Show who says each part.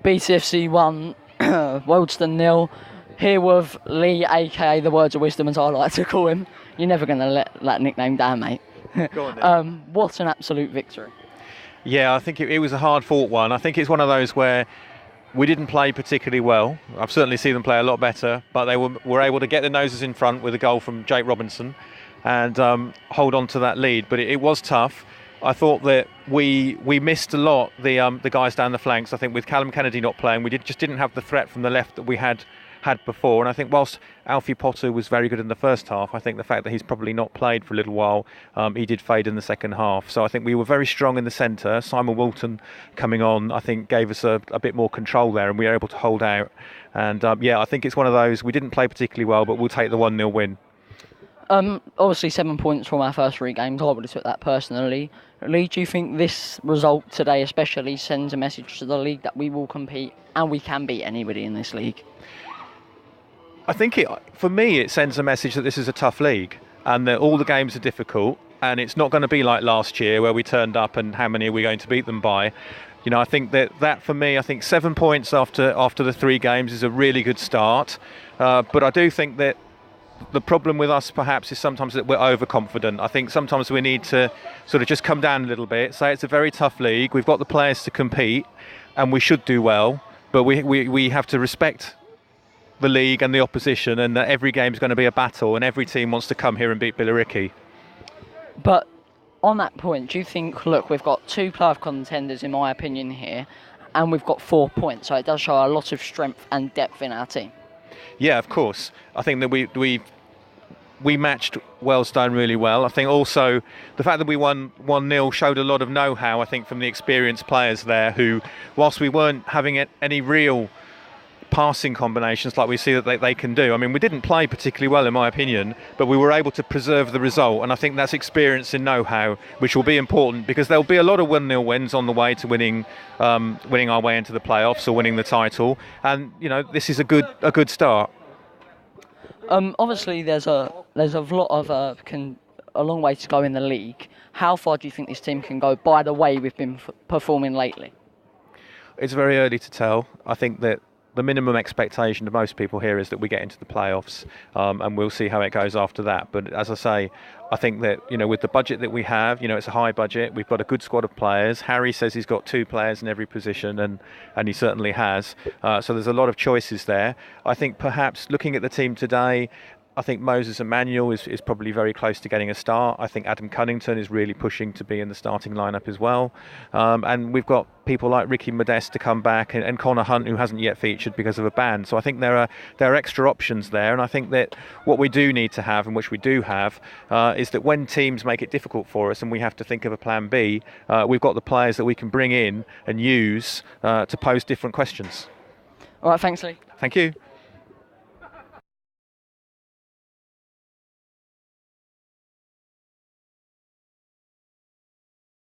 Speaker 1: BTFC 1, Wealdstone 0. Here with Leigh, aka the Words of Wisdom, as I like to call him. You're never going to let that nickname down, mate.
Speaker 2: Go on then.
Speaker 1: What an absolute victory.
Speaker 2: Yeah, I think it was a hard-fought one. I think it's one of those where we didn't play particularly well. I've certainly seen them play a lot better, but they were able to get their noses in front with a goal from Jake Robinson and hold on to that lead. But it was tough. I thought that we missed a lot the guys down the flanks. I think with Callum Kennedy not playing, we just didn't have the threat from the left that we had before. And I think whilst Alfie Potter was very good in the first half, I think the fact that he's probably not played for a little while, he did fade in the second half. So I think we were very strong in the centre. Simon Walton coming on, I think, gave us a bit more control there, and we were able to hold out. And I think it's one of those, we didn't play particularly well, but we'll take the 1-0 win.
Speaker 1: Obviously 7 points from our first 3 games. I would have took that personally. Leigh, do you think this result today especially sends a message to the league that we will compete and we can beat anybody in this league?
Speaker 2: I think for me it sends a message that this is a tough league and that all the games are difficult, and it's not going to be like last year where we turned up and how many are we going to beat them by. You know, I think that for me, I think 7 points after the 3 games is a really good start. But I do think that the problem with us perhaps is sometimes that we're overconfident. I think sometimes we need to sort of just come down a little bit, say it's a very tough league, we've got the players to compete and we should do well, but we have to respect the league and the opposition, and that every game is going to be a battle and every team wants to come here and beat Billericay.
Speaker 1: But on that point, do you think, look, we've got 2 playoff contenders in my opinion here, and we've got 4 points, so it does show a lot of strength and depth in our team?
Speaker 2: Yeah, of course. I think that we matched Wealdstone really well. I think also the fact that we won 1-0 showed a lot of know-how, I think, from the experienced players there who, whilst we weren't having any real passing combinations like we see that they can do. I mean, we didn't play particularly well in my opinion, but we were able to preserve the result, and I think that's experience and know-how which will be important, because there'll be a lot of 1-0 wins on the way to winning our way into the playoffs or winning the title, and you know, this is a good start.
Speaker 1: Obviously there's a lot of a long way to go in the league. How far do you think this team can go by the way we've been performing lately?
Speaker 2: It's very early to tell. I think that the minimum expectation of most people here is that we get into the playoffs, and we'll see how it goes after that. But as I say, I think that, you know, with the budget that we have, you know, it's a high budget. We've got a good squad of players. Harry says he's got 2 players in every position, and he certainly has. So there's a lot of choices there. I think perhaps looking at the team today, I think Moses Emmanuel is probably very close to getting a start. I think Adam Cunnington is really pushing to be in the starting lineup as well. And we've got people like Ricky Modeste to come back, and Connor Hunt, who hasn't yet featured because of a ban. So I think there are extra options there. And I think that what we do need to have, and which we do have, is that when teams make it difficult for us and we have to think of a plan B, we've got the players that we can bring in and use to pose different questions.
Speaker 1: All right, thanks, Leigh.
Speaker 2: Thank you.